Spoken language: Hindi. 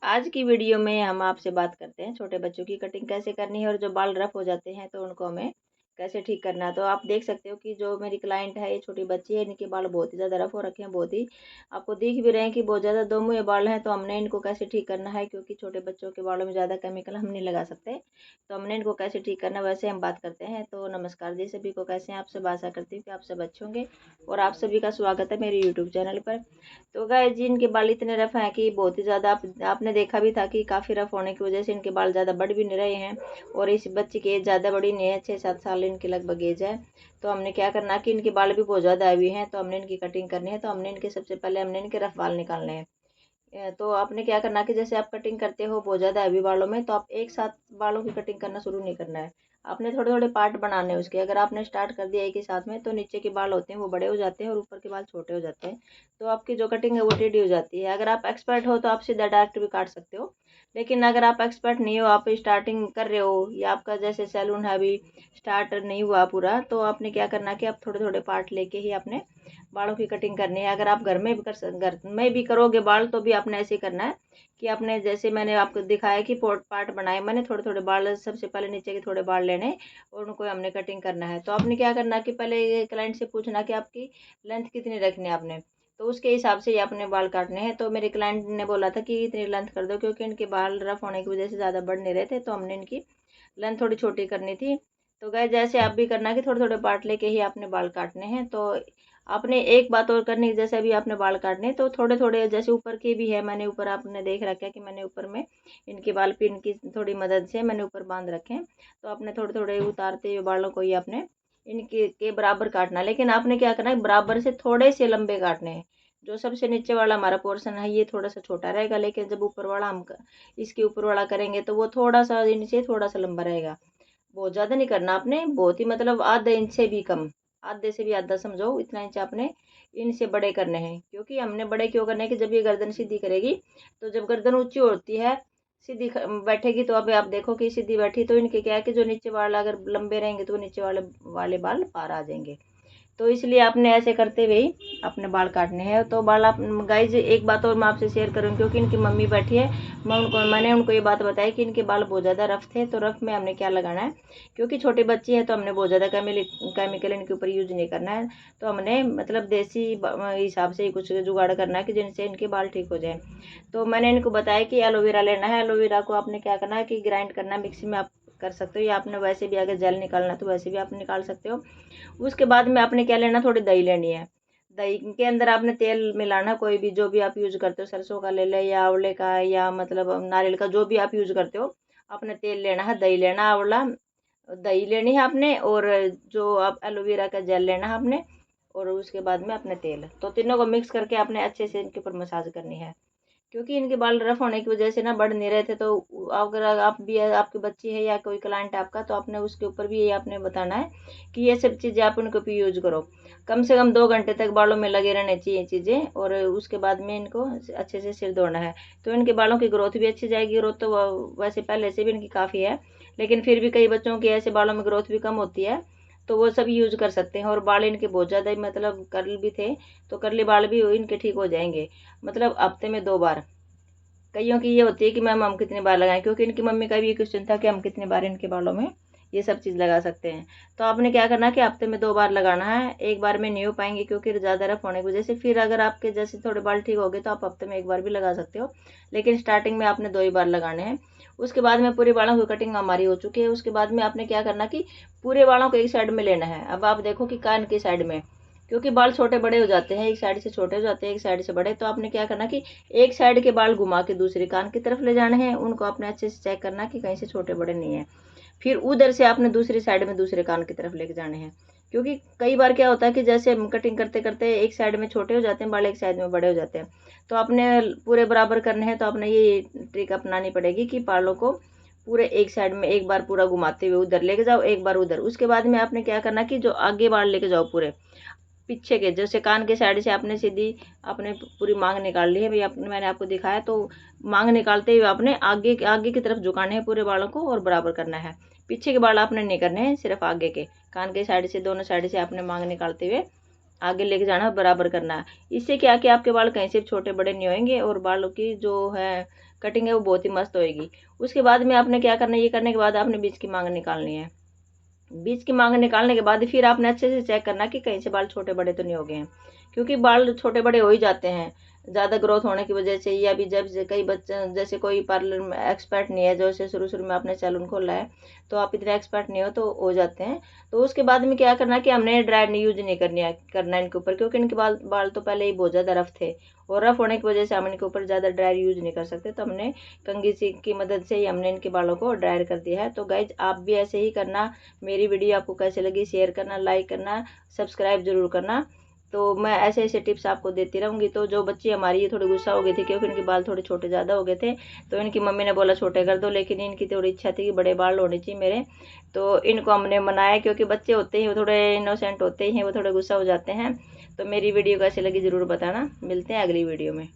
आज की वीडियो में हम आपसे बात करते हैं छोटे बच्चों की कटिंग कैसे करनी है और जो बाल रफ हो जाते हैं तो उनको हमें कैसे ठीक करना है। तो आप देख सकते हो कि जो मेरी क्लाइंट है, ये छोटी बच्ची है, इनके बाल बहुत ही ज़्यादा रफ हो रखे हैं। बहुत ही आपको दिख भी रहे हैं कि बहुत ज़्यादा दो मुँहे बाल हैं। तो हमने इनको कैसे ठीक करना है, क्योंकि छोटे बच्चों के बालों में ज़्यादा केमिकल हम नहीं लगा सकते। तो हमने इनको कैसे ठीक करना है वैसे हम बात करते हैं। तो नमस्कार जी सभी को, कैसे हैं आप सब? आशा करती हूँ कि आप सब अच्छे होंगे और आप सभी का स्वागत है मेरे यूट्यूब चैनल पर। तो गाइस जी, इनके बाल इतने रफ हैं कि बहुत ही ज़्यादा आपने देखा भी था कि काफ़ी रफ होने की वजह से इनके बाल ज़्यादा बढ़ भी नहीं रहे हैं। और इस बच्चे की एज ज़्यादा बड़ी नहीं है, 6-7 साल इनकी लगभग एज है। तो हमने क्या करना कि इनके बाल भी बहुत ज़्यादा हैवी हैं, तो हमने इनकी कटिंग करनी है। तो हमने इनके सबसे पहले हमने इनके रफ बाल निकालने हैं। तो आपने क्या करना कि जैसे आप कटिंग करते हो बहुत ज़्यादा हैवी बालों में, तो आप एक साथ बालों की कटिंग करना शुरू नहीं करना है। आपने थोड़े थोड़े पार्ट बनाने हैं उसके। अगर आपने स्टार्ट कर दिया एक ही साथ में, तो नीचे के बाल होते हैं वो बड़े हो जाते हैं और ऊपर के बाल छोटे हो जाते हैं। तो आपकी जो कटिंग है वो टेढ़ी हो जाती है। अगर आप एक्सपर्ट हो तो आप सीधा डायरेक्ट भी काट सकते हो, लेकिन अगर आप एक्सपर्ट नहीं हो, आप स्टार्टिंग कर रहे हो या आपका जैसे सैलून है अभी स्टार्ट नहीं हुआ पूरा, तो आपने क्या करना कि आप थोड़े थोड़े पार्ट लेके ही अपने बालों की कटिंग करनी है। अगर आप घर में भी घर में भी करोगे बाल, तो भी आपने ऐसे ही करना है कि आपने जैसे मैंने आपको दिखाया कि पोर्ट पार्ट बनाए मैंने, थोड़े थोड़े बाल सबसे पहले नीचे के थोड़े बाल लेने और उनको हमने कटिंग करना है। तो आपने क्या करना कि पहले क्लाइंट से पूछना कि आपकी लेंथ कितनी रखनी है आपने, तो उसके हिसाब से ही आपने बाल काटने हैं। तो मेरे क्लाइंट ने बोला था कि इतनी लेंथ कर दो, क्योंकि इनके बाल रफ होने की वजह से ज़्यादा बढ़ नहीं रहे थे, तो हमने इनकी लेंथ थोड़ी छोटी करनी थी। तो गाइस जैसे आप भी करना कि थोड़े थोड़े पार्ट लेके ही आपने बाल काटने हैं। तो आपने एक बात और करनी, जैसे अभी आपने बाल काटने तो थोड़े थोड़े जैसे ऊपर के भी है, मैंने ऊपर आपने देख रखा है कि मैंने ऊपर में इनके बाल पिन की थोड़ी मदद से मैंने ऊपर बांध रखे हैं। तो आपने थोड़े थोड़े उतारते हुए बालों को ही आपने इनके के बराबर काटना। लेकिन आपने क्या करना है, बराबर से थोड़े से लंबे काटने हैं। जो सबसे नीचे वाला हमारा पोर्शन है ये थोड़ा सा छोटा रहेगा, लेकिन जब ऊपर वाला हम इसके ऊपर वाला करेंगे तो वो थोड़ा सा इनसे थोड़ा सा लंबा रहेगा। बहुत ज़्यादा नहीं करना आपने, बहुत ही मतलब आधे इंच से भी कम, आधे से भी आधा समझो, इतना इंच आपने इनसे बड़े करने हैं। क्योंकि हमने बड़े क्यों करने हैं कि जब ये गर्दन सीधी करेगी, तो जब गर्दन ऊंची होती है सीधी बैठेगी, तो अब आप देखो कि सीधी बैठी, तो इनके क्या है कि जो नीचे वाला अगर लंबे रहेंगे तो नीचे वाले वाले बाल पार आ जाएंगे। तो इसलिए आपने ऐसे करते हुए ही अपने बाल काटने हैं। तो बाल आप गाइज एक बात और मैं आपसे शेयर करूँ, क्योंकि इनकी मम्मी बैठी है, मैंने उनको ये बात बताई कि इनके बाल बहुत ज़्यादा रफ थे। तो रफ में हमने क्या लगाना है, क्योंकि छोटी बच्ची है तो हमने बहुत ज़्यादा केमिकल इनके ऊपर यूज नहीं करना है। तो हमने मतलब देसी हिसाब से ही कुछ जुगाड़ करना है कि जिनसे इनके बाल ठीक हो जाए। तो मैंने इनको बताया कि एलोवेरा लेना है। एलोवेरा को आपने क्या करना है कि ग्राइंड करना है, मिक्सी में आप कर सकते हो, या आपने वैसे भी अगर जेल निकालना तो वैसे भी आप निकाल सकते हो। उसके बाद में आपने क्या लेना, थोड़ी दही लेनी है। दही के अंदर आपने तेल मिलाना, कोई भी जो भी आप यूज करते हो, सरसों का ले ले या आंवले का या मतलब नारियल का, जो भी आप यूज करते हो। आपने तेल लेना है, दही लेना, आंवला दही लेनी है आपने, और जो आप एलोवेरा का जेल लेना है आपने, और उसके बाद में अपने तेल, तो तीनों को मिक्स करके आपने अच्छे से इनके ऊपर मसाज करनी है। क्योंकि इनके बाल रफ होने की वजह से ना बढ़ नहीं रहे थे। तो अगर आप भी आपकी बच्ची है या कोई क्लाइंट है आपका, तो आपने उसके ऊपर भी ये आपने बताना है कि ये सब चीज़ें आप उनको भी यूज करो। कम से कम 2 घंटे तक बालों में लगे रहने चाहिए चीज़ें, और उसके बाद में इनको अच्छे से सिर धोना है। तो इनके बालों की ग्रोथ भी अच्छी जाएगी। ग्रोथ तो वैसे पहले से भी इनकी काफ़ी है, लेकिन फिर भी कई बच्चों की ऐसे बालों में ग्रोथ भी कम होती है, तो वो सब यूज कर सकते हैं। और बाल इनके बहुत ज़्यादा मतलब कर्ल भी थे, तो कर्ली बाल भी इनके ठीक हो जाएंगे, मतलब हफ्ते में 2 बार। कईयों की ये होती है कि मैम हम कितने बार लगाएं, क्योंकि इनकी मम्मी का भी ये क्वेश्चन था कि हम कितने बार इनके बालों में ये सब चीज़ लगा सकते हैं। तो आपने क्या करना कि हफ्ते में 2 बार लगाना है। एक बार में नहीं हो पाएंगे, क्योंकि ज़्यादा रफ होने की वजह से। फिर अगर आपके जैसे थोड़े बाल ठीक हो गए तो आप हफ्ते में 1 बार भी लगा सकते हो, लेकिन स्टार्टिंग में आपने 2 ही बार लगाने हैं। उसके बाद में पूरे बालों की कटिंग हमारी हो चुकी है। उसके बाद में आपने क्या करना कि पूरे बालों को एक साइड में लेना है। अब आप देखो कि कान की साइड में, क्योंकि बाल छोटे बड़े हो जाते हैं, एक साइड से छोटे हो जाते हैं, एक साइड से बड़े, तो आपने क्या करना कि एक साइड के बाल घुमा के दूसरे कान की तरफ ले जाने हैं। उनको आपने अच्छे से चेक करना कि कहीं से छोटे बड़े नहीं है। फिर उधर से आपने दूसरी साइड में दूसरे कान की तरफ लेके जाने हैं। क्योंकि कई बार क्या होता है कि जैसे हम कटिंग करते करते एक साइड में छोटे हो जाते हैं बाल, एक साइड में बड़े हो जाते हैं। तो आपने पूरे बराबर करने हैं, तो आपने ये ट्रिक अपनानी पड़ेगी कि बालों को पूरे एक साइड में एक बार पूरा घुमाते हुए उधर लेके जाओ, एक बार उधर। उसके बाद में आपने क्या करना कि जो आगे बाल लेके जाओ पूरे पीछे के, जैसे कान के साइड से आपने सीधी आपने पूरी मांग निकाल ली है भाई, आपने मैंने आपको दिखाया। तो मांग निकालते हुए आपने आगे आगे की तरफ झुकाने हैं पूरे बालों को और बराबर करना है। पीछे के बाल आपने नहीं करने हैं, सिर्फ आगे के कान के साइड से, दोनों साइड से आपने मांग निकालते हुए आगे लेके जाना, बराबर करना है। इससे क्या कि आपके बाल कहीं से छोटे बड़े नहीं होंगे, और बालों की जो है कटिंग है वो बहुत ही मस्त होएगी। उसके बाद में आपने क्या करना है, ये करने के बाद आपने बीच की मांग निकालनी है। बीच की मांग निकालने के बाद फिर आपने अच्छे से चेक करना कि कहीं से बाल छोटे बड़े तो नहीं हो गए हैं, क्योंकि बाल छोटे बड़े हो ही जाते हैं ज़्यादा ग्रोथ होने की वजह से, या भी जब से कई बच्चे जैसे कोई पार्लर में एक्सपर्ट नहीं है, जैसे शुरू शुरू में आपने सैलून खोला है तो आप इतने एक्सपर्ट नहीं हो तो हो जाते हैं। तो उसके बाद में क्या करना कि हमने ड्रायर नहीं यूज नहीं करना है इनके ऊपर, क्योंकि इनके बाल बाल तो पहले ही बहुत ज़्यादा रफ थे, और रफ होने की वजह से हम इनके ऊपर ज़्यादा ड्रायर यूज नहीं कर सकते, तो हमने कंघी सी की मदद से ही हमने इनके बालों को ड्रायर कर दिया है। तो गाइज आप भी ऐसे ही करना। मेरी वीडियो आपको कैसे लगी शेयर करना, लाइक करना, सब्सक्राइब जरूर करना। तो मैं ऐसे ऐसे टिप्स आपको देती रहूँगी। तो जो बच्ची हमारी ये थोड़ी गुस्सा हो गई थी क्योंकि इनके बाल थोड़े छोटे ज़्यादा हो गए थे, तो इनकी मम्मी ने बोला छोटे कर दो, लेकिन इनकी थोड़ी इच्छा थी कि बड़े बाल होने चाहिए मेरे, तो इनको हमने मनाया, क्योंकि बच्चे होते हैं वो थोड़े इनोसेंट होते हैं, वो थोड़े गुस्सा हो जाते हैं। तो मेरी वीडियो कैसी लगी ज़रूर बताना। मिलते हैं अगली वीडियो में।